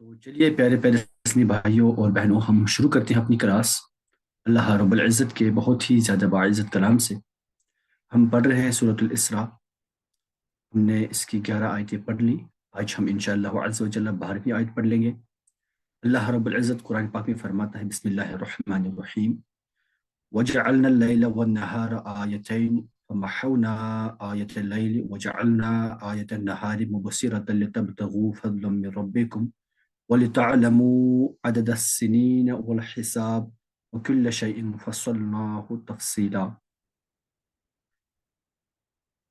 تو چلیے پیارے پیارے اسلامی بھائیوں اور بہنوں، ہم شروع کرتے ہیں اپنی کلاس اللہ رب العزت کے بہت ہی زیادہ باعزت کلام سے۔ ہم پڑھ رہے ہیں سورۃ الاسراء۔ ہم نے اس کی 11 آیتیں پڑھ لی۔ آج ہم انشاءاللہ عز و جل 12ویں آیت پڑھ لیں گے۔ اللہ رب العزت قرآن پاک میں فرماتا ہے، بسم اللہ الرحمن الرحیم: وَجَعَلْنَا اللَّيْلَ وَالنَّهَارَ آيَتَيْنِ فَمَحَوْنَا آيَةَ اللَّيْلِ وَجَعَلْنَا آيَةَ النَّهَارِ مُبْصِرَةً لِتَبْتَغُوا فَضْلًا مِّن رَّبِّكُمْ وَلِتَعْلَمُوا عَدَدَ السِّنِينَ وَالْحِسَابَ وَكُلَّ شَيْءٍ فَصَّلْنَاهُ تَفْصِيلًا۔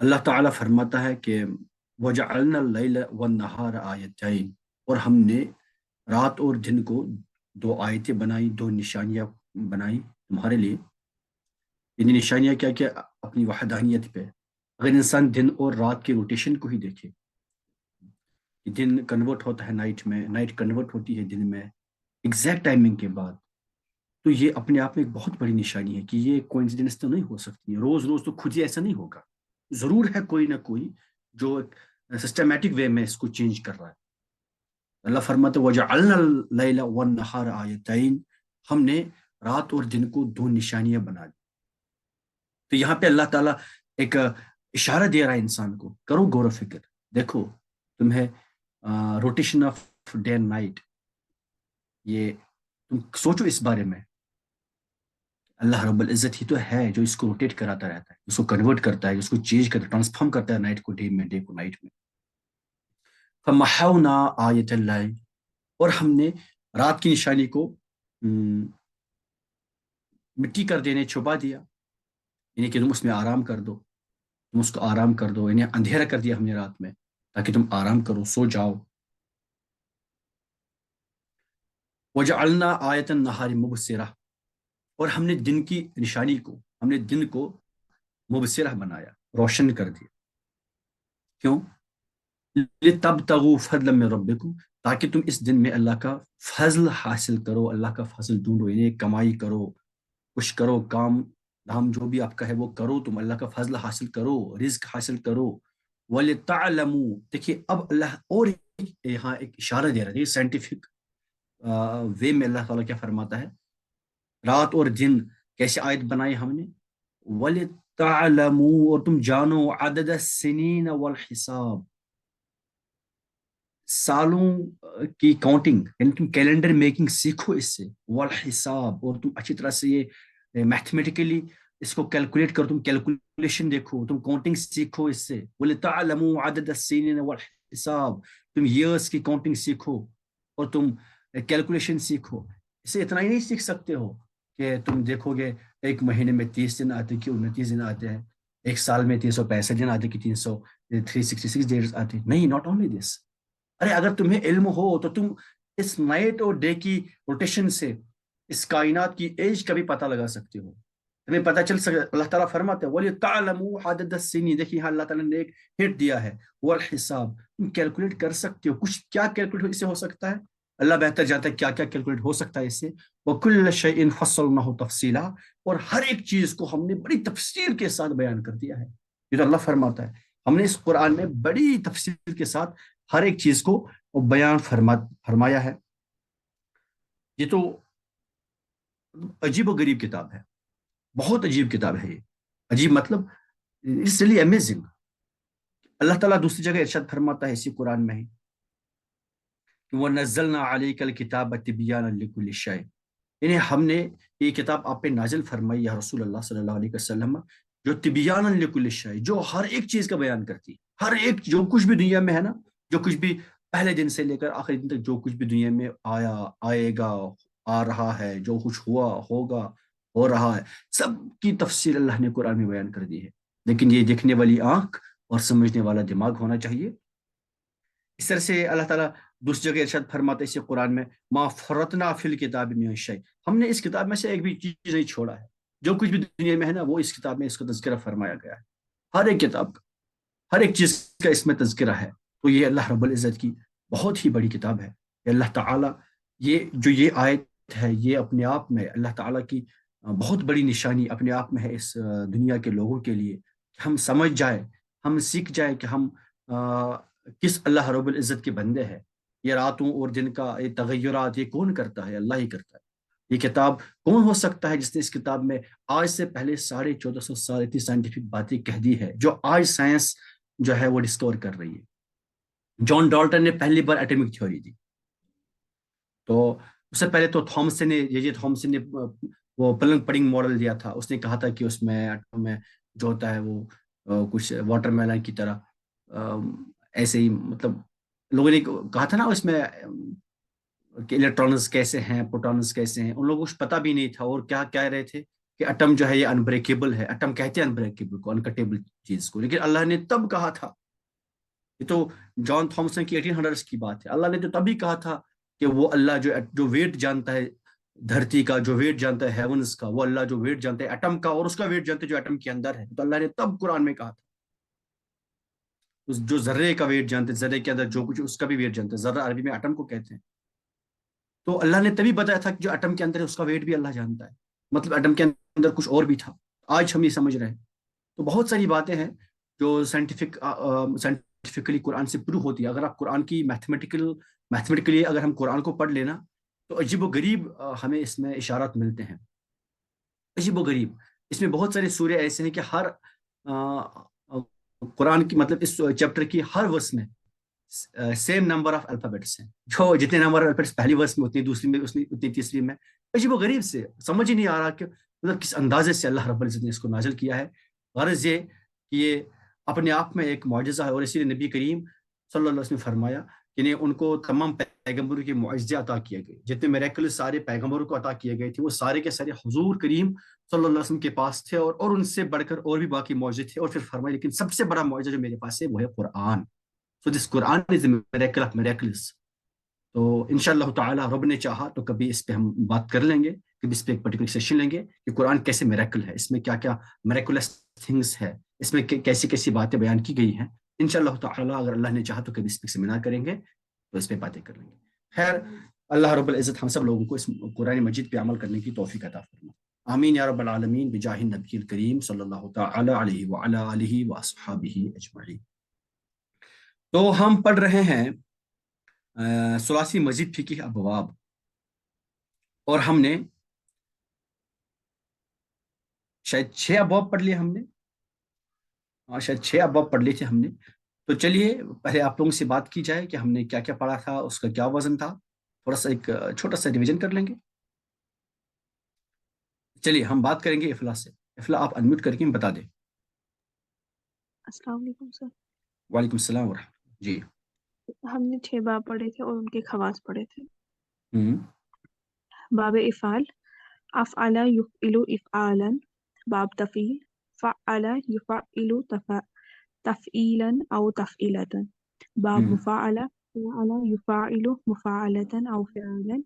اللہ تعالیٰ فرماتا ہے کہ وَجَعَلْنَا اللَّيْلَ وَالنَّهَارَ آیَتَيْن، اور ہم نے رات اور دن کو دو آیتیں بنائی، دو نشانیاں بنائی تمہارے لیے۔ یعنی نشانیاں کیا کیا؟ اپنی وحدانیت پہ۔ اگر انسان دن اور رات کے روٹیشن کو ہی دیکھے کہ دن کنورٹ ہوتا ہے نائٹ میں، نائٹ کنورٹ ہوتی ہے دن میں ایگزیکٹ ٹائمنگ کے بعد، تو یہ اپنے آپ میں ایک بہت بڑی نشانی ہے کہ یہ کوئنسیڈنس تو نہیں ہو سکتی ہے، روز روز تو خود ہی ایسا نہیں ہوگا، ضرور ہے کوئی نہ کوئی جو سسٹمیٹک وے میں اس کو چینج کر رہا ہے۔ اللہ فرماتے وَجَعَلْنَا اللَّيْلَ وَالنَّهَارَ آیَتَيْن، ہم نے رات اور دن کو دو نشانیاں بنا دی۔ تو یہاں پہ اللہ تعالیٰ ایک اشارہ دے رہا ہے انسان کو، کرو غور و فکر، دیکھو تمہیں rotation of day and night, یہ تم سوچو اس بارے میں۔ اللہ رب العزت ہی تو ہے جو اس کو روٹیٹ کراتا رہتا ہے، اس کو کنورٹ کرتا ہے، اس کو چینج کرتا ہے، ٹرانسفارم کرتا ہے نائٹ کو ڈے میں، ڈے کو نائٹ میں۔ فَمَحَوْنَا آیَةَ اللَّيْلِ، اور ہم نے رات کی نشانی کو مٹی کر دینے چھپا دیا، یعنی کہ تم اس میں آرام کر دو، تم اس کو آرام کر دو، یعنی اندھیرا کر دیا ہم نے رات میں تاکہ تم آرام کرو، سو جاؤ۔ وَجَعَلْنَا آیَةَ النَّهَارِ مُبْصِرَةً، اور ہم نے دن کی نشانی کو، ہم نے دن کو مبصرہ بنایا، روشن کر دیا۔ کیوں؟ لِتَبْتَغُوا فَضْلًا مِّن رَبِّكُمْ، تاکہ تم اس دن میں اللہ کا فضل حاصل کرو، اللہ کا فضل ڈھونڈو، یعنی کمائی کرو، کچھ کرو، کام دھام جو بھی آپ کا ہے وہ کرو، تم اللہ کا فضل حاصل کرو، رزق حاصل کرو۔ وَلِتَعْلَمُوا، دیکھیے اب اللہ اور یہاں ایک اشارہ دے رہا ہے، سائنٹیفک وے میں اللہ تعالیٰ کیا فرماتا ہے، رات اور دن کیسے آیت بنائی ہم نے، وَلِتَعْلَمُوا، اور تم جانو، عدد السنین والحساب، سالوں کی کاؤنٹنگ، یعنی تم کیلنڈر میکنگ سیکھو اس سے، والحساب، اور تم اچھی طرح سے یہ میتھمیٹیکلی اس کو کیلکولیٹ کرو، تم کیلکولیشن دیکھو، تم کاؤنٹنگ سیکھو اس سے۔ وَلِتَعْلَمُوا عَدَدَ السِّنِينَ وَالْحِسَاب، تم ایئرس کی کاؤنٹنگ سیکھو اور تم کیلکولیشن سیکھو۔ اسے اتنا ہی نہیں سیکھ سکتے ہو کہ تم دیکھو گے ایک مہینے میں 30 دن آتے کہ 29 دن آتے ہیں، ایک سال میں 365 دن آتے کہ 366 ڈیز آتے، نہیں، ناٹ اونلی دس۔ ارے اگر تمہیں علم ہو تو تم اس نائٹ اور ڈے کی روٹیشن سے اس کائنات کی ایج کا بھی پتہ لگا سکتے ہو، تمہیں پتہ چل سکتا ہے۔ اللہ تعالیٰ فرماتے ہیں وَلِتَعْلَمُوا عَدَدَ السِّنِينَ، دیکھیے یہاں اللہ تعالیٰ نے ایک ہٹ دیا ہے، والحساب، تم کیلکولیٹ کر سکتے ہو، کچھ کیا کیلکولیٹ اس سے ہو سکتا ہے، اللہ بہتر جانتا ہے کیا کیا کیلکولیٹ ہو سکتا ہے اس سے۔ وَكُلَّ شَيْءٍ فَصَّلْنَاهُ تَفْصِيلًا، اور ہر ایک چیز کو ہم نے بڑی تفصیل کے ساتھ بیان کر دیا ہے۔ یہ تو اللہ فرماتا ہے ہم نے اس قرآن میں بڑی تفصیل کے ساتھ ہر ایک چیز کو بیان فرمایا ہے۔ یہ تو عجیب و غریب کتاب ہے، بہت عجیب کتاب ہے یہ، عجیب مطلب اٹس ریئلی امیزنگ۔ اللہ تعالیٰ دوسری جگہ ارشاد فرماتا ہے اسی قرآن میں ہی کہ وَنَزَّلْنَا عَلَيْكَ الْكِتَابَ تِبْيَانًا لِكُلِّ شَيْءٍ، یعنی ہم نے یہ کتاب آپ پہ نازل فرمائی یا رسول اللہ صلی اللہ علیہ وسلم، جو تبیانا لکل شیء، جو ہر ایک چیز کا بیان کرتی، ہر ایک جو کچھ بھی دنیا میں ہے نا، جو کچھ بھی پہلے دن سے لے کر آخری دن تک جو کچھ بھی دنیا میں آیا، آئے گا، آ رہا ہے، جو کچھ ہوا، ہوگا، ہو رہا ہے، سب کی تفصیل اللہ نے قرآن میں بیان کر دی ہے۔ لیکن یہ دیکھنے والی آنکھ اور سمجھنے والا دماغ ہونا چاہیے۔ اس طرح سے اللہ تعالیٰ دوسری جگہ ارشاد فرماتا ہے اسی قرآن میں ما فرطنا فی الکتاب من شیء، ہم نے اس کتاب میں سے ایک بھی چیز نہیں چھوڑا ہے، جو کچھ بھی دنیا میں ہے نا وہ اس کتاب میں اس کا تذکرہ فرمایا گیا ہے، ہر ایک کتاب کا، ہر ایک چیز کا اس میں تذکرہ ہے۔ تو یہ اللہ رب العزت کی بہت ہی بڑی کتاب ہے کہ اللہ تعالیٰ یہ آیت ہے، یہ اپنے آپ میں اللہ تعالیٰ کی بہت بڑی نشانی اپنے آپ میں ہے اس دنیا کے لوگوں کے لیے، کہ ہم سمجھ جائیں، ہم سیکھ جائیں کہ ہم کس اللہ رب العزت کے بندے ہیں۔ یہ راتوں اور دن کا یہ تغیرات یہ کون کرتا ہے؟ اللہ ہی کرتا ہے۔ یہ کتاب کون ہو سکتا ہے جس نے اس کتاب میں آج سے پہلے 1450 سال اتنی سائنٹیفک باتیں کہہ دی ہے جو آج سائنس جو ہے وہ ڈسکور کر رہی ہے؟ جان ڈالٹن نے پہلی بار ایٹمک تھیوری دی، تو اس سے پہلے تو تھامسن نے جے تھامسن نے وہ پلنگ پڈنگ ماڈل دیا تھا، اس نے کہا تھا کہ اس میں ایٹم میں جو ہوتا ہے وہ کچھ واٹر میلن کی طرح ایسے ہی، مطلب لوگوں نے کہا تھا نا اس میں کہ الیکٹرانز کیسے ہیں، پروٹونز کیسے ہیں، ان لوگوں کو کچھ پتا بھی نہیں تھا، اور کیا کہہ رہے تھے کہ ایٹم جو ہے یہ انبریکیبل ہے، ایٹم کہتے ہیں انبریکیبل کو، انکٹیبل چیز کو، لیکن اللہ نے تب کہا تھا، یہ تو جان تھامسن کی 1800 کی بات ہے، اللہ نے تو تبھی کہا تھا کہ وہ اللہ جو ویٹ جانتا ہے دھرتی کا، جو ویٹ جانتا ہے ہیونز کا، وہ اللہ جو ویٹ جانتا ہے ایٹم کا، اور اس کا ویٹ جانتا ہے جو ایٹم کے اندر ہے، تو اللہ نے تب قرآن میں کہا تھا جو ذرے کا ویٹ جانتے ہیں، ذرے کے اندر جو کچھ اس کا بھی ویٹ جانتے ہیں، ذرہ عربی میں ایٹم کو کہتے ہیں، تو اللہ نے تبھی بتایا تھا کہ جو ایٹم کے اندر ہے اس کا ویٹ بھی اللہ جانتا ہے، مطلب ایٹم کے اندر کچھ اور بھی تھا، آج ہم یہ سمجھ رہے ہیں۔ تو بہت ساری باتیں ہیں جو سائنٹیفکلی قرآن سے پروو ہوتی ہے، اگر آپ قرآن کی میتھمیٹیکلی اگر ہم قرآن کو پڑھ لینا تو عجیب و غریب ہمیں اس میں اشارات ملتے ہیں، عجیب و غریب۔ اس میں بہت سارے سورے ایسے ہیں کہ ہر قرآن کی مطلب اس چیپٹر کی ہر ورس میں سیم نمبر آف الفابیٹس ہیں، جو جتنے نمبر آف الفابیٹس پہلی ورس میں اتنی دوسری میں اتنی تیسری میں، عجیب و غریب سے سمجھ ہی نہیں آ رہا کہ مطلب کس اندازے سے اللہ رب العزت نے اس کو نازل کیا ہے۔ غرض یہ کہ یہ اپنے آپ میں ایک معجزہ ہے، اور اسی لیے نبی کریم صلی اللہ علیہ وسلم نے فرمایا کہ ان کو تمام پیغمبروں کے معجزے عطا کیے گئے، جتنے میریکل سارے پیغمبروں کو عطا کیے گئے تھے وہ سارے کے سارے حضور کریم صلی اللہ علیہ وسلم کے پاس تھے، اور ان سے بڑھ کر اور بھی باقی معجزے تھے، اور پھر فرمایا لیکن سب سے بڑا معجزہ جو میرے پاس ہے وہ ہے قرآن۔ So this Quran is a miracle of miracles۔ تو انشاءاللہ تعالی رب نے چاہا تو کبھی اس پہ ہم بات کر لیں گے، کبھی اس پہ ایک پرٹیکولر سیشن لیں گے کہ قرآن کیسے میریکل ہے، اس میں کیا کیا میریکولس تھنگس ہے، اس میں کیسی کیسی باتیں بیان کی گئی ہیں۔ انشاءاللہ تعالی اگر اللہ نے چاہا تو کبھی اس پہ سیمینار کریں گے، تو اس پہ باتیں کر لیں گے۔ خیر، اللہ رب العزت ہم سب لوگوں کو اس قرآن مجید پہ عمل کرنے کی توفیق عطا فرمائے، آمین یا رب العالمین، بجاہ النبی الکریم صلی اللہ تعالی علیہ وعلی آلہ واصحابہ اجمعین۔ تو ہم پڑھ رہے ہیں ثلاثی مزید فقہ ابواب، اور ہم نے شاید 6 ابواب پڑھ لیے ہم نے، شاید 6 ابواب پڑھ لیے تھے ہم نے۔ تو چلیے پہلے آپ لوگوں سے بات کی جائے کہ ہم نے کیا کیا پڑھا تھا، اس کا کیا وزن تھا، تھوڑا سا ایک چھوٹا سا ریویژن کر لیں گے۔ چلیے ہم بات کریں گے افلا سے۔ افلا آپ انمیوٹ کر کے بتا دیں۔ السلام علیکم سر۔ وعلیکم السلام ورحمۃ اللہ جی۔ ہم نے 6 باب پڑھے تھے اور ان کے خواص پڑھے تھے۔ ہوں باب افعال، افعل یفعل افعالا، باب تفعیل، فعل یفعل تفعیلا او تفعیلتا، باب ہوں مفاعلہ، فعل یفاعل مفاعلتا او فعالا،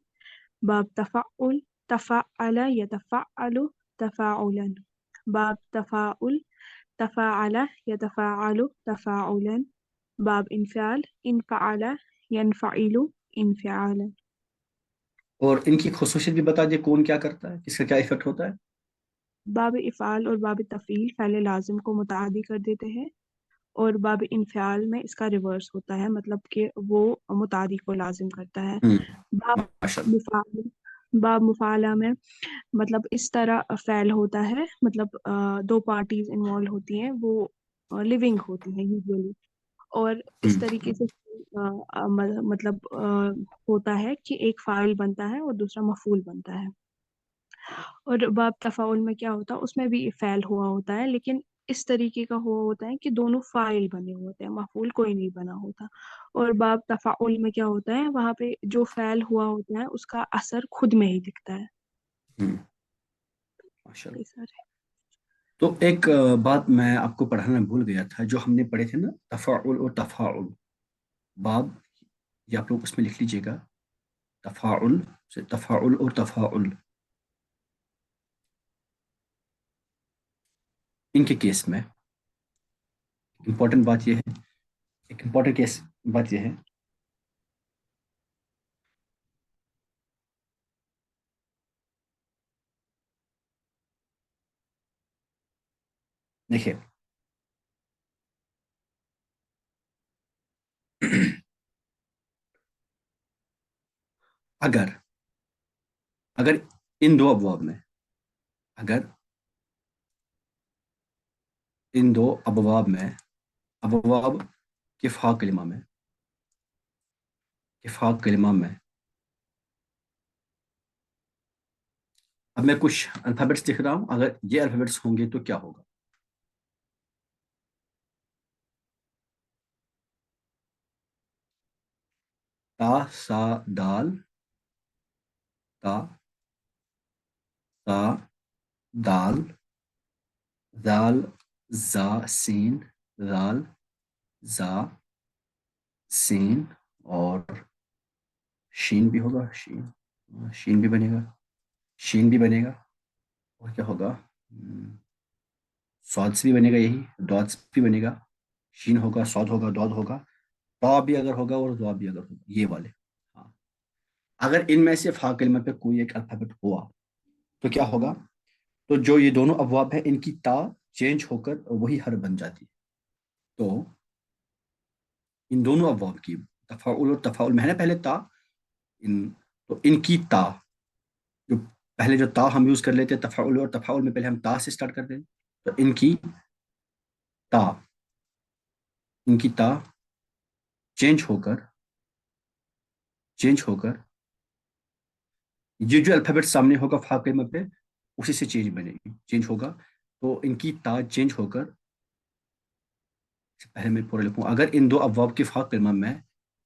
باب تفعل، تفعل یتفعل تفاعلا، باب تفاعل، تفاعل يتفاعل تفاعلا، باب انفعال، انفعل ينفعل انفعالا۔ اور ان کی خصوصیت بھی بتا دیں، کون کیا کرتا ہے، کس کا کیا ایفیکٹ ہوتا ہے۔ باب افعال اور باب تفعیل فعل لازم کو متعدی کر دیتے ہیں، اور باب انفعال میں اس کا ریورس ہوتا ہے، مطلب کہ وہ متعدی کو لازم کرتا ہے۔ باب ماشاء اللہ۔ مفعال، باب مفعلہ میں مطلب اس طرح فعل ہوتا ہے، مطلب 2 پارٹیز انوالو ہوتی ہیں، وہ لیونگ ہوتی ہیں یوزلی، اور اس طریقے سے مطلب ہوتا ہے کہ ایک فاعل بنتا ہے اور دوسرا مفعول بنتا ہے۔ اور باب تفاعل میں کیا ہوتا ہے، اس میں بھی فعل ہوا ہوتا ہے، لیکن اس طریقے کا ہوا ہوتا ہے کہ دونوں فاعل بنے ہوتے ہیں، مفعول کوئی نہیں بنا ہوتا۔ اور باب تفاعل میں کیا ہوتا ہے، وہاں پہ جو فعل ہوا ہوتا ہے اس کا اثر خود میں ہی دکھتا ہے۔ ماشاء اللہ۔ یہ سارے تو ایک بات میں آپ کو پڑھانا بھول گیا تھا، جو ہم نے پڑھے تھے نا تفاعل اور تفاعل، باب یہ آپ لوگ اس میں لکھ لیجئے گا، تفاعل سے تفاعل اور تفاعل، ان کے کیس میں امپورٹنٹ بات یہ ہے، ایک امپورٹنٹ کیس بات یہ ہے، دیکھیے اگر اگر ان دو ابواب میں اگر ان دو ابواب میں ابواب کفا کلمہ میں اب میں کچھ الفابیٹس لکھ رہا ہوں، اگر یہ الفابیٹس ہوں گے تو کیا ہوگا؟ تا سا دال، تا تا دال، دال زا سین، دال زا سین، اور شین بھی ہوگا، شین بھی بنے گا، شین بھی بنے گا، اور کیا ہوگا؟ سوادس بھی بنے گا، یہی ڈاٹس بھی بنے گا، شین ہوگا، سواد ہوگا، دود ہوگا، تا بھی اگر ہوگا اور دعا بھی اگر ہوگا، یہ والے. ہاں، اگر ان میں سے فا کلمہ پہ کوئی ایک الفابیٹ ہوا تو کیا ہوگا؟ تو جو یہ دونوں ابواب ہیں ان کی تا چینج ہو کر وہی حرف بن جاتی ہے. تو ان دونوں ابواب کی تفاعل اور تفاعل میں ہے نا پہلے تا، تو ان کی تا جو پہلے جو تا ہم یوز کر لیتے ہیں تفاعل اور تفاعل میں، پہلے ہم تا سے سٹارٹ کرتے ہیں، تو تا ان کی تا چینج ہو کر یہ جو الفابیٹ سامنے ہوگا فا کلمہ پہ اسی سے چینج ہوگا. تو ان کی تا چینج ہو کر، پہلے میں پورا لکھوں، اگر ان دو ابواب کی فا کلمہ میں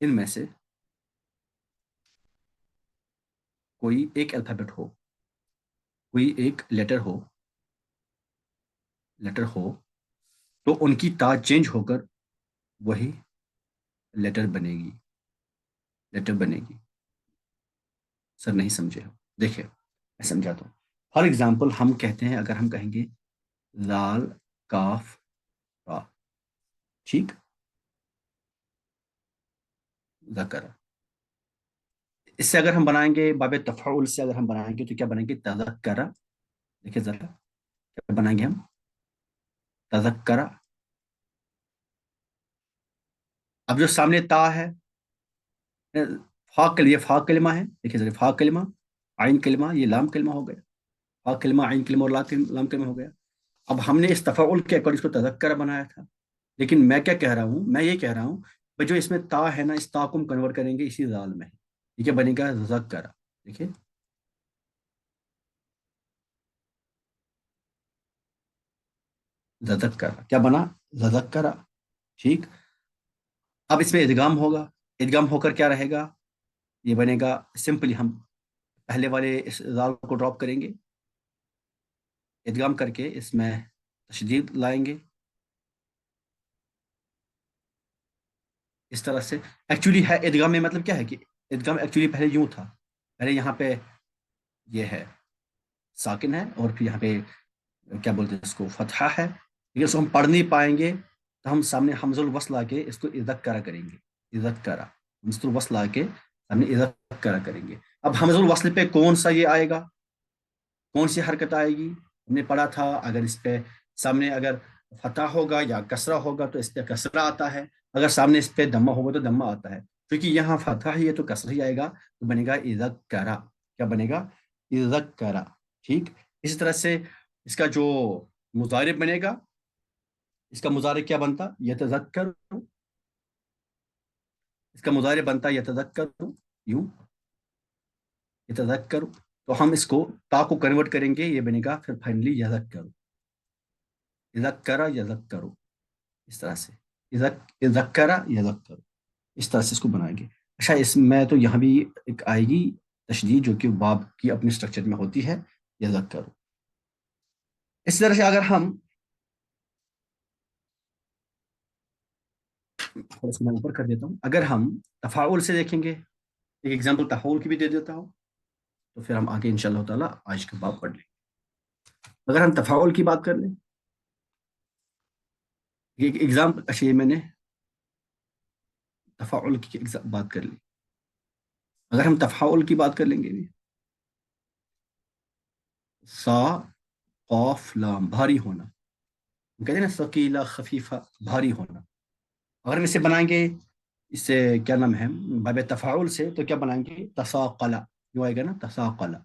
ان میں سے کوئی ایک الفابیٹ ہو، کوئی ایک لیٹر ہو تو ان کی تا چینج ہو کر وہی لیٹر بنے گی. سر نہیں سمجھے؟ دیکھیں میں سمجھاتا ہوں. فار ایگزامپل ہم کہتے ہیں، اگر ہم کہیں گے لال کاف را، ٹھیک، ذکر، اس سے اگر ہم بنائیں گے باب تفعول سے اگر ہم بنائیں گے تو کیا بنائیں گے؟ تذکرہ. دیکھیں ذرا کیا بنائیں گے ہم؟ تذکرہ. اب جو سامنے تا ہے، یہ فا کلمہ ہے، دیکھیں ذرا، فا کلمہ، عین کلمہ، یہ لام کلمہ ہو گیا، فا کلمہ، عین کلمہ اور لام کلمہ ہو گیا. اب ہم نے اس تفعول کے اکارڈنگ اس کو تذکرہ بنایا تھا، لیکن میں کیا کہہ رہا ہوں؟ میں یہ کہہ رہا ہوں کہ جو اس میں تا ہے نا، اس تا کو ہم کنورٹ کریں گے اسی زال میں، ٹھیک ہے، بنے گا ذکر. دیکھیں ذکر کیا بنا؟ ذکر، ٹھیک. اب اس میں ادغام ہوگا، ادغام ہو کر کیا رہے گا؟ یہ بنے گا سمپلی، ہم پہلے والے اس زال کو ڈراپ کریں گے، ادغام کر کے اس میں تشدید لائیں گے اس طرح سے. ایکچولی ہے ادغام میں مطلب کیا ہے کہ ادغام ایکچولی پہلے یوں تھا، پہلے یہاں پہ یہ ہے ساکن ہے اور پھر یہاں پہ کیا بولتے ہیں اس کو، فتحہ ہے، لیکن اس کو ہم پڑھ نہیں پائیں گے تو ہم سامنے حمز الوصل آ کے اس کو اذکرہ کریں گے، اذکرہ حمز الوصل آ کے سامنے اذکرہ کریں گے. اب حمز الوصل پہ کون سا یہ آئے گا، کون سی حرکت آئے گی؟ ہم نے پڑھا تھا اگر اس پہ سامنے اگر فتح ہوگا یا کسرہ ہوگا تو اس پہ کسرہ آتا ہے، اگر سامنے اس پہ دمہ ہوگا تو دمہ آتا ہے. کیونکہ یہاں فتح ہی ہے تو کسرہ ہی آئے گا، تو بنے گا اذکرہ. کیا بنے گا؟ اذکرہ. ٹھیک. اسی طرح سے اس کا جو مضارع بنے گا، اس کا مضارع کیا بنتا؟ یتذکر. اس کا مضارع بنتا یتذکر، یوں یتذکر. تو ہم اس کو تا کو کنورٹ کریں گے، یہ بنے گا پھر فائنلی یذکر، یذکر یذکر، اس طرح سے یذکر یذکر، اس طرح سے اس کو بنائیں گے. اچھا، اس میں تو یہاں بھی ایک آئے گی تشدید جو کہ باب کی اپنے اسٹرکچر میں ہوتی ہے، یذکر. اس طرح سے اگر ہم اس میں اوپر کر دیتا ہوں، اگر ہم تفاعل سے دیکھیں گے، ایک ایگزامپل تفاعل کی بھی دے دیتا ہوں، تو پھر ہم آگے انشاءاللہ تعالیٰ آج کے باب پڑھ لیں. اگر ہم تفاعل کی بات کر لیں، ایک ایگزامپل، اچھا یہ میں نے تفاعل کی بات کر لی. اگر ہم تفاعل کی بات کر لیں گے، سا قاف لام، بھاری ہونا، ہم کہتے ہیں نا ثقیلہ خفیفہ، بھاری ہونا. اگر ہم اسے بنائیں گے اس سے کیا نام ہے باب تفاعل سے تو کیا بنائیں گے تساقلا، جو آئے گا نا تساقلا،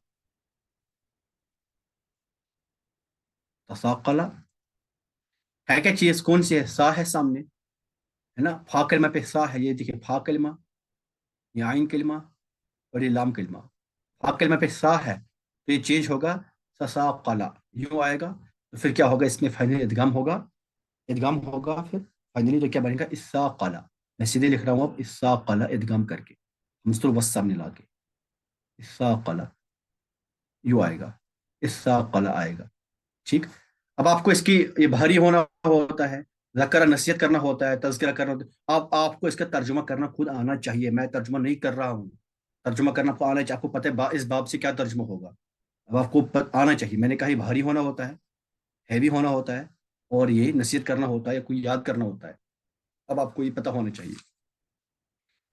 تساقلا ہے کیا چیز کون سی ہے؟ سا ہے سامنے ہے نا، فا کلمہ پہ سا ہے، یہ دیکھیں فا کلمہ، یہ عین کلمہ اور یہ لام کلمہ، فا کلمہ پہ سا ہے تو یہ چینج ہوگا تساقلا، یوں آئے گا، تو پھر کیا ہوگا اس میں فائنل ادغام ہوگا، ادغام ہوگا پھر فائنلی تو کیا بنے گا اساقلا، میں سیدھے لکھ رہا ہوں اب اساقلا ادغام کر کے مستر وس سامنے لا کے اساقلا، یوں آئے گا اساقلا آئے گا، ٹھیک۔ اب آپ کو اس کی یہ بھاری ہونا ہوتا ہے، ذکر نصیحت کرنا ہوتا ہے، تذکرہ کرنا ہوتا ہے، آپ کو اس کا ترجمہ کرنا خود آنا چاہیے، میں ترجمہ نہیں کر رہا ہوں، ترجمہ کرنا آپ کو آنا چاہیے، آپ کو پتہ ہے اس باب سے کیا ترجمہ ہوگا، اب آپ کو آنا چاہیے، میں نے کہا یہ بھاری ہونا ہوتا ہے، ہیوی ہونا ہوتا ہے، اور یہ نصیحت کرنا ہوتا ہے یا کوئی یاد کرنا ہوتا ہے، اب آپ کو یہ پتہ ہونا چاہیے۔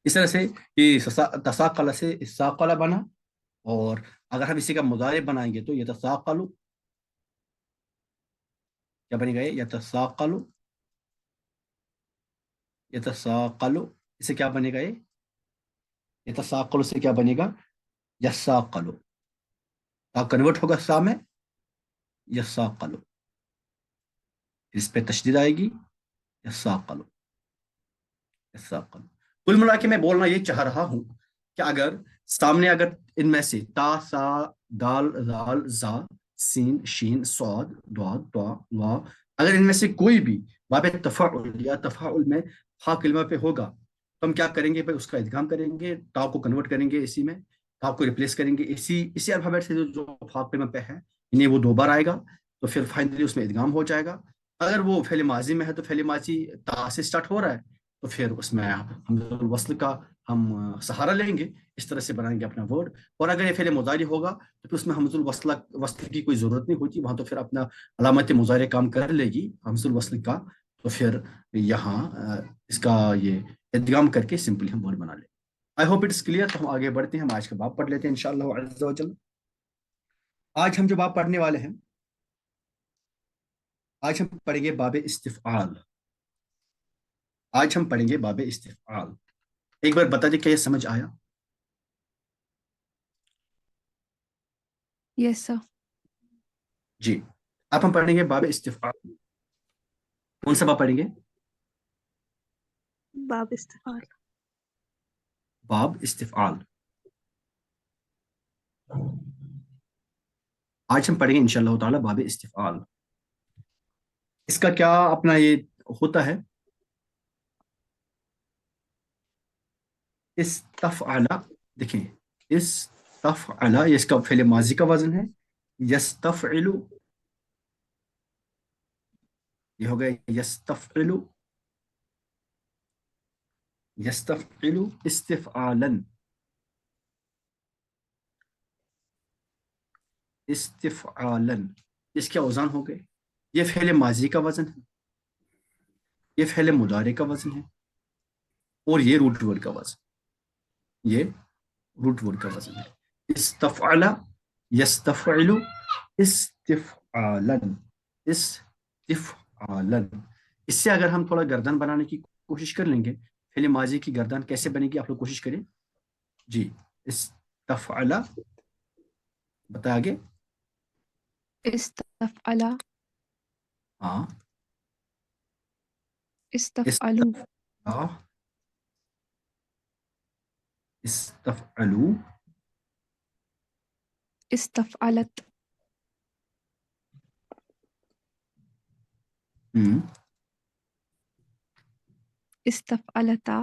اس طرح سے یہ تساقل سے اساقلا بنا، اور اگر ہم اسی کا مضارع بنائیں گے تو یہ تساقل کیا بنے گا، یہ تساقل، یہ تساقل، اس سے کیا بنے گا، یہ تساقل سے کیا بنے گا یساقل، کنورٹ ہوگا سا میں یساقل، اس پہ تشدید آئے گی یساقل، یساقل۔ کل ملا کے میں بولنا یہ چاہ رہا ہوں کہ اگر سامنے اگر ان میں سے تا سا دال زال زا سین شین صاد ضاد طا وا، اگر ان میں سے کوئی بھی باب تفاعل یا تفاعل میں فا کلمہ پہ ہوگا تو ہم کیا کریں گے بھائی، اس کا ادغام کریں گے، تا کو کنورٹ کریں گے اسی میں، تا کو ریپلیس کریں گے اسی الفابیٹ سے جو فا کلمہ پہ ہے، انہیں وہ 2 بار آئے گا تو پھر فائنلی اس میں ادغام ہو جائے گا۔ اگر وہ فعل ماضی میں ہے تو فعل ماضی تا سے سٹارٹ ہو رہا ہے تو پھر اس میں حمزۃ الوصل کا ہم سہارا لیں گے، اس طرح سے بنائیں گے اپنا ورڈ، اور اگر یہ فعل مضارع ہوگا تو پھر اس میں حمزۃ الوصل کی کوئی ضرورت نہیں ہوتی، وہاں تو پھر اپنا علامت مضارع کام کر لے گی حمزۃ الوصل کا، تو پھر یہاں اس کا یہ ادغام کر کے سمپلی ہم ورڈ بنا لیں۔ آئی ہوپ اٹس کلیئر، تو ہم آگے بڑھتے ہیں، ہم آج کا باب پڑھ لیتے ہیں انشاءاللہ عز و جل۔ آج ہم جو باب پڑھنے والے ہیں، آج ہم پڑھیں گے باب استفعال، آج ہم پڑھیں گے باب استفعال۔ ایک بار بتا دیں کہ یہ سمجھ آیا؟ یس سر۔ جی، اب ہم پڑھیں گے باب استفعال، کون سا باب پڑھیں گے؟ باب استفعال۔ باب استفعال، آج ہم پڑھیں گے انشاءاللہ تعالی باب استفعال۔ اس کا کیا اپنا یہ ہوتا ہے، استفعل، دیکھیں استفعل، یہ اس کا فعل ماضی کا وزن ہے، یستفعل، یہ ہو گیا یستفعل، یستفعل استفعالا، استفعالا، اس کے اوزان ہو گئے، یہ فعل ماضی کا وزن ہے، یہ فعل مضارع کا وزن ہے، اور یہ روٹ ورڈ کا وزن، یہ روٹ ورڈ کا وزن ہے، استفعل یستفعل استفعالا، استفعالا۔ اس سے اگر ہم تھوڑا گردن بنانے کی کوشش کر لیں گے، فعل ماضی کی گردن کیسے بنے گی، آپ لوگ کوشش کریں جی، استفعل، بتا آگے، استفعل، ہاں، استفعلوا، استفعلوا، استفعلت، ہم، استفعلتا،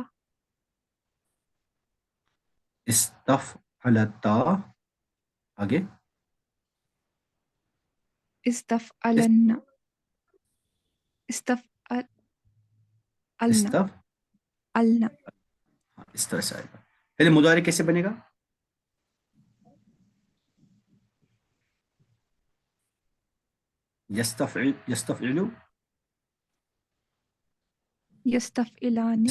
استفعلتا، آگے، استفعلن، استفعلن، استف، الن، اس طرح سے آئے گا۔ پہلے مضارع کیسے بنے گا، یستفعل، یستفعل، یستفعلان،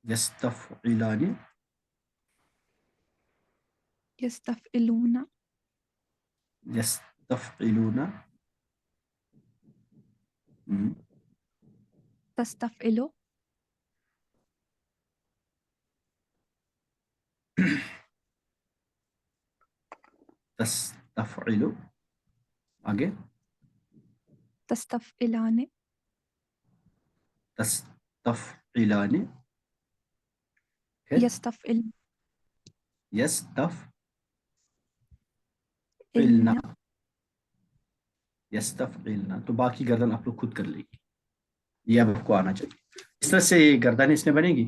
یستفعلان، یستفعلون، یستفعلون، تستفعل تستفعل. آگے تستفعلان تستفعلان. پھر يستفعل یستفعلنا. علنا یستفعلنا. تو باقی گردن آپ لوگ خود کر لیں گے، یہ اب آپ کو آنا چاہیے. اس طرح سے گردن اس میں بنے گی،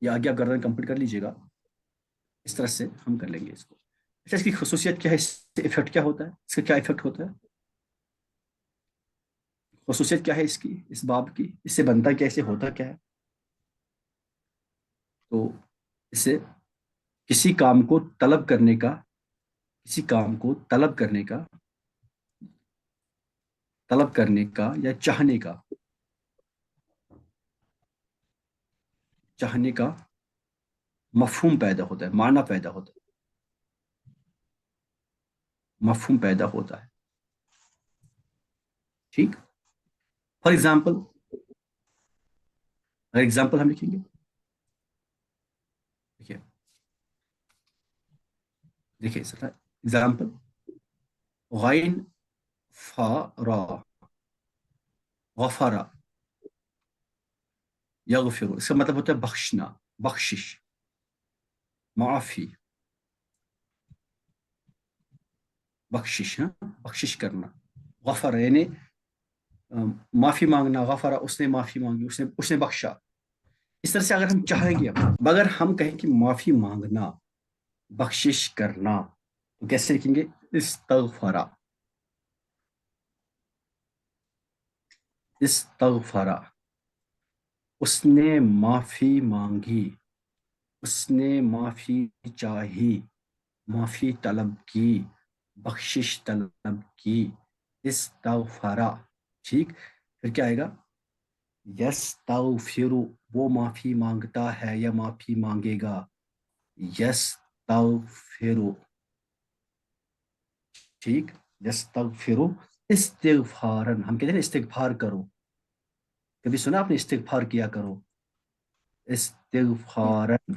یا آگے آپ گردن کمپلیٹ کر لیجیے گا. اس طرح سے ہم کر لیں گے اس کو. اچھا، اس کی خصوصیت کیا ہے، اس سے افیکٹ کیا ہوتا ہے، اس کا کیا افیکٹ ہوتا ہے، خصوصیت کیا ہے اس کی، اس باب کی، اس سے بنتا کیسے، ہوتا کیا ہے. تو اس سے کسی کام کو طلب کرنے کا، کسی کام کو طلب کرنے کا، طلب کرنے کا یا چاہنے کا، چاہنے کا مفہوم پیدا ہوتا ہے، معنی پیدا ہوتا ہے، مفہوم پیدا ہوتا ہے. ٹھیک. فار ایگزامپل، اگر ایگزامپل ہم لکھیں گے، دیکھیے دیکھیے سر، ایگزامپل غین فا را غفرا یغفر. اس کا مطلب ہوتا ہے بخشنا، بخشش، معافی، بخشش، ہاں بخشش کرنا. غفر یعنی معافی مانگنا، غفرا اس نے معافی مانگی، اس نے بخشا. اس طرح سے اگر ہم چاہیں گے، اگر ہم کہیں کہ معافی مانگنا، بخشش کرنا، تو کیسے لکھیں گے، استغفرا. استغفرا، اس نے معافی مانگی، اس نے معافی چاہی، معافی طلب کی، بخشش طلب کی. استغفرا. ٹھیک. پھر کیا آئے گا، یستغفر، وہ معافی مانگتا ہے یا معافی مانگے گا. یستغفر. ٹھیک. یستغفر استغفارن. ہم کہتے ہیں استغفار کرو، کبھی سنا آپ نے استغفار کیا کرو. استغفارن،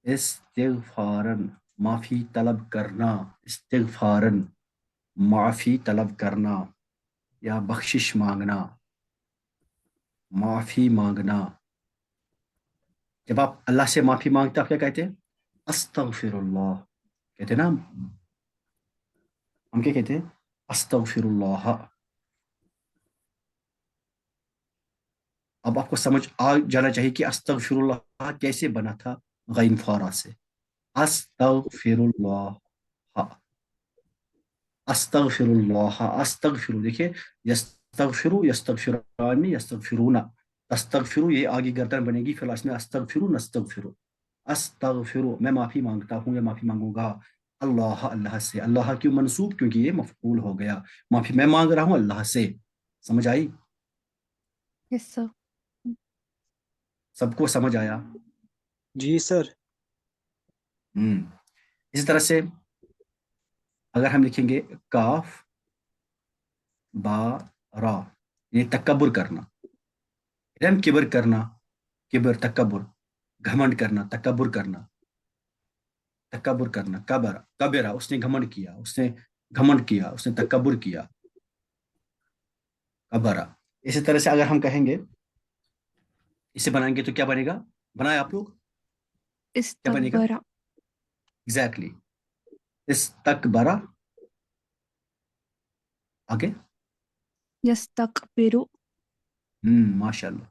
استغفارن معافی طلب کرنا، استغفارن معافی طلب کرنا یا بخشش مانگنا، معافی مانگنا. جب آپ اللہ سے معافی مانگتے آپ کیا کہتے ہیں، استغفر اللہ کہتے ہیں نا. ہم کیا کہتے ہیں، استغفر اللہ. اب آپ کو سمجھ آ جانا چاہیے کہ استغفر اللہ کیسے بنا تھا، غین فارا سے. استغفر اللہ، استغفر اللہ، استغفر. دیکھیے یستغفر، یستغفران، یستغفرون. استغفر یہ آگے گردن بنے گی، فی الحال اس میں استغفر، نستغفر. استغفر میں معافی مانگتا ہوں یا معافی مانگوں گا، اللہ اللہ سے. اللہ کیوں منصوب، کیونکہ یہ مفعول ہو گیا. معافی میں مانگ رہا ہوں اللہ سے. سمجھ آئی، یس سر. سب کو سمجھ آیا. جی سر. اسی طرح سے اگر ہم لکھیں گے کاف با را، یہ تکبر کرنا، ہم کبر کرنا، کبر تکبر، گھمنڈ کرنا، تکبر کرنا، تکبر کرنا. کبر کبرا، اس نے گھمنڈ کیا، اس نے گھمنڈ کیا، اس نے تکبر کیا، کبرا. اسی طرح سے اگر ہم کہیں گے، اسے بنائیں گے تو کیا بنے گا، بنائے آپ لوگ، کیا بنے گا، استکبر ایگزیکٹلی استکبرا. آگے یستکبر ماشاء اللہ.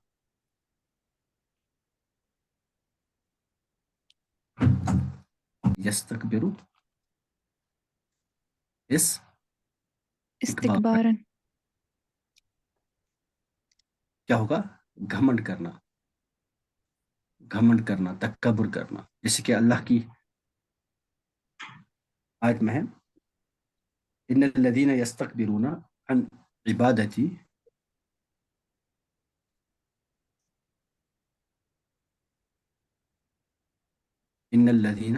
یستکبرو استکبار، استکبارا کیا ہوگا، گھمنڈ کرنا، گھمنڈ کرنا، تکبر کرنا. جیسے کہ اللہ کی آیت میں ہے، ان الذين يستكبرون عن عبادتي ان الذين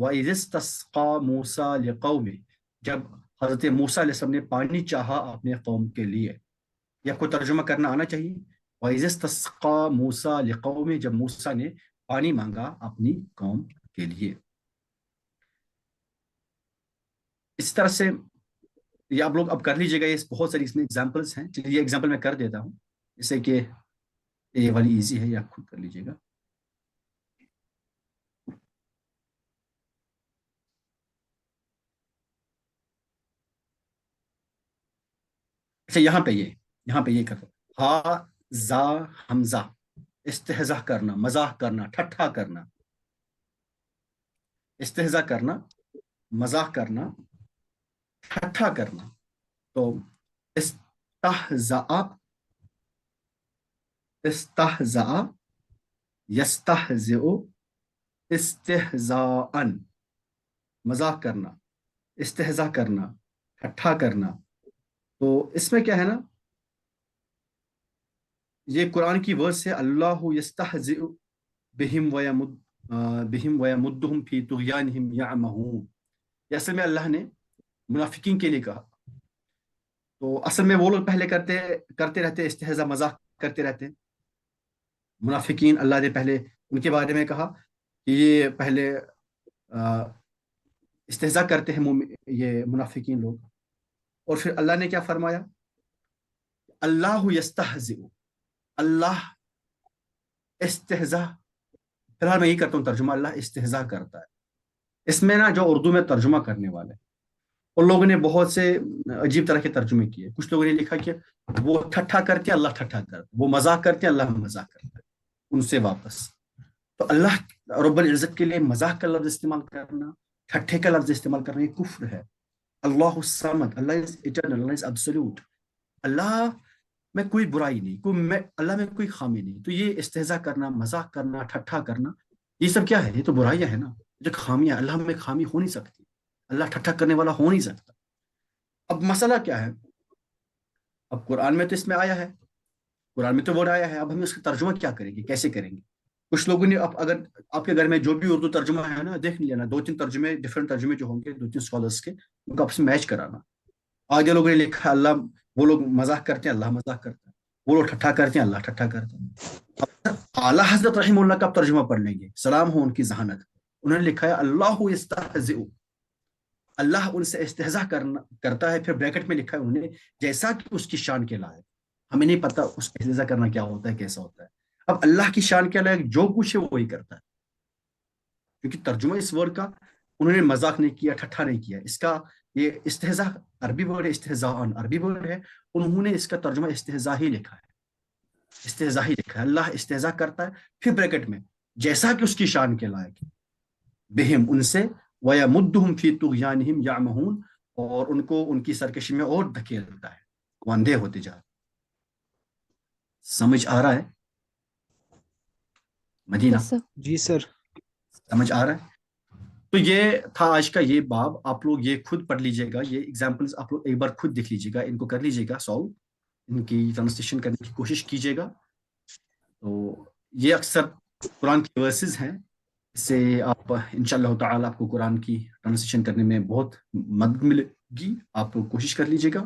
وَإِذِ اسْتَسْقَىٰ مُوسَىٰ لِقَوْمِهِ، جب حضرت موسیٰ علیہ السلام نے پانی چاہا اپنے قوم کے لیے. یہ آپ کو ترجمہ کرنا آنا چاہیے. وَإِذِ اسْتَسْقَىٰ مُوسَىٰ لِقَوْمِهِ، جب موسیٰ نے پانی مانگا اپنی قوم کے لیے. اس طرح سے یہ آپ لوگ اب کر لیجیے گا. یہ بہت ساری اس میں ایگزامپلس ہیں. چلیے یہ ایگزامپل میں کر دیتا ہوں جیسے کہ یہ والی ایزی ہے، یہ آپ خود کر لیجیے گا. اچھا یہاں پہ یہ کر دو. ہا زا حمزہ، استہزاء کرنا، مزاح کرنا، ٹھٹھا کرنا. استہزاء کرنا، مزاح کرنا، ٹھٹھا کرنا. تو استہزاء، استہزاء، یستہزئ، استہزاءً، مزاح کرنا، استہزاء کرنا، ٹھٹھا کرنا. تو اس میں کیا ہے نا، یہ قرآن کی ورڈ سے اللہ یستہزئ بہم ویمدہم فی طغیانہم یعمہون. یہ اصل میں اللہ نے منافقین کے لیے کہا. تو اصل میں وہ لوگ پہلے کرتے رہتے، استہزاء مزاح کرتے رہتے. منافقین اللہ نے پہلے ان کے بارے میں کہا کہ یہ پہلے استہزاء کرتے ہیں یہ منافقین لوگ. اور پھر اللہ نے کیا فرمایا، اللہ یستہزئ، اللہ استہزاء. فی الحال میں یہ کرتا ہوں ترجمہ، اللہ استہزاء کرتا ہے. اس میں نا جو اردو میں ترجمہ کرنے والے ان لوگوں نے بہت سے عجیب طرح کے ترجمے کیے. کچھ لوگوں نے لکھا کہ وہ ٹھٹھا کرتے اللہ ٹھٹھا کرتا، وہ مزاح کرتے اللہ مزاح کرتا ہے ان سے واپس. تو اللہ رب العزت کے لیے مزاح کا لفظ استعمال کرنا، ٹھٹھے کا لفظ استعمال کرنا یہ کفر ہے. اللہ الصمد، اللہ از ایٹرنل، اللہ از ابسولوٹ. اللہ میں کوئی برائی نہیں، اللہ میں کوئی خامی نہیں. تو یہ استہزاء کرنا، مزاح کرنا، ٹھٹھا کرنا، یہ سب کیا ہے؟ یہ تو برائیاں ہیں نا، جو خامیاں. اللہ میں خامی ہو نہیں سکتی، اللہ ٹھٹھا کرنے والا ہو نہیں سکتا. اب مسئلہ کیا ہے؟ اب قرآن میں تو اس میں آیا ہے، قرآن میں تو ورڈ آیا ہے. اب ہم اس کا ترجمہ کیا کریں گے، کیسے کریں گے؟ کچھ لوگوں نے اگر آپ کے گھر میں جو بھی اردو ترجمہ ہے نا، دیکھ لینا 2-3 ترجمے، ڈفرنٹ ترجمے جو ہوں گے 2-3 اسکالرس کے، ان کو آپ سے میچ کرانا. آگے لوگوں نے لکھا اللہ، وہ لوگ مزاح کرتے ہیں اللہ مزاح کرتا ہے، وہ لوگ ٹھٹھا کرتے ہیں اللہ ٹھٹھا کرتا ہے. اعلیٰ حضرت رحمہ اللہ کا آپ ترجمہ پڑھ لیں گے، سلام ہو ان کی ذہانت. انہوں نے لکھا ہے اللہ یستہزئ، اللہ ان سے استہزاء کرتا ہے. پھر بریکٹ میں لکھا ہے انہوں نے جیسا کہ اس کی شان کے لائق. ہمیں نہیں پتا اس کا استہزاء کرنا کیا ہوتا ہے، کیسا ہوتا ہے. اب اللہ کی شان کے لائق جو کچھ ہے وہی کرتا ہے. کیونکہ ترجمہ اس ورڈ کا انہوں نے مذاق نہیں کیا، ٹھٹھا نہیں کیا. اس کا یہ استہزاء عربی ورڈ ہے، استہزاءً عربی ورڈ ہے. انہوں نے اس کا ترجمہ استہزاء ہی لکھا ہے، استہزاء ہی لکھا ہے. اللہ استہزاء کرتا ہے، پھر بریکٹ میں جیسا کہ اس کی شان کے لائق، بہم ان سے، وَيَمُدُّهُمْ فِي طُغْيَانِهِمْ يَعْمَهُونَ، اور ان کو ان کی سرکشی میں اور دھکیلتا ہے، وہ اندھے ہوتے جا رہے. سمجھ آ رہا ہے مدینہ؟ Yes, sir. جی سر. سمجھ آ رہا ہے؟ تو یہ تھا آج کا یہ باب. آپ لوگ یہ خود پڑھ لیجئے گا، یہ ایگزامپلز آپ لوگ ایک بار خود دیکھ لیجئے گا، ان کو کر لیجئے گا سالو، ان کی ٹرانسلیشن کرنے کی کوشش کیجئے گا. تو یہ اکثر قرآن کی ورسز ہیں، اس سے آپ انشاءاللہ تعالی آپ کو قرآن کی ٹرانسلیشن کرنے میں بہت مدد ملے گی. آپ کوشش کر لیجئے گا.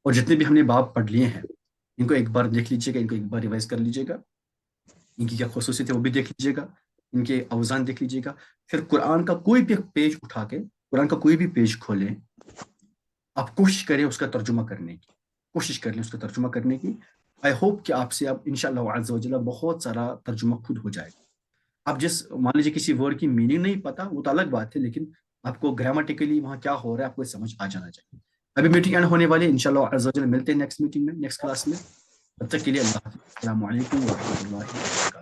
اور جتنے بھی ہم نے باب پڑھ لیے ہیں ان کو ایک بار دیکھ لیجئے گا، ان کو ایک بار ریوائز کر لیجئے گا. ان کی کیا خصوصیت ہے وہ بھی دیکھ لیجئے گا، ان کے اوزان دیکھ لیجئے گا. پھر قرآن کا کوئی بھی پیج اٹھا کے، قرآن کا کوئی بھی پیج کھولیں، آپ کوشش کریں اس کا ترجمہ کرنے کی، کوشش کر لیں اس کا ترجمہ کرنے کی. آئی ہوپ کہ آپ سے اب انشاءاللہ عز و جل بہت سارا ترجمہ خود ہو جائے گا. آپ مان لیجیے کسی ورڈ کی میننگ نہیں پتا، وہ تو الگ بات ہے، لیکن آپ کو گرامیٹیکلی وہاں کیا ہو رہا ہے آپ کو سمجھ آ جانا چاہیے. ابھی میٹنگ اینڈ ہونے والی ہے، انشاءاللہ عز و جل ملتے ہیں نیکسٹ میٹنگ میں، نیکسٹ کلاس میں. تب تک کے لیے اللہ حافظ، السلام علیکم ورحمۃ اللہ وبرکاتہ.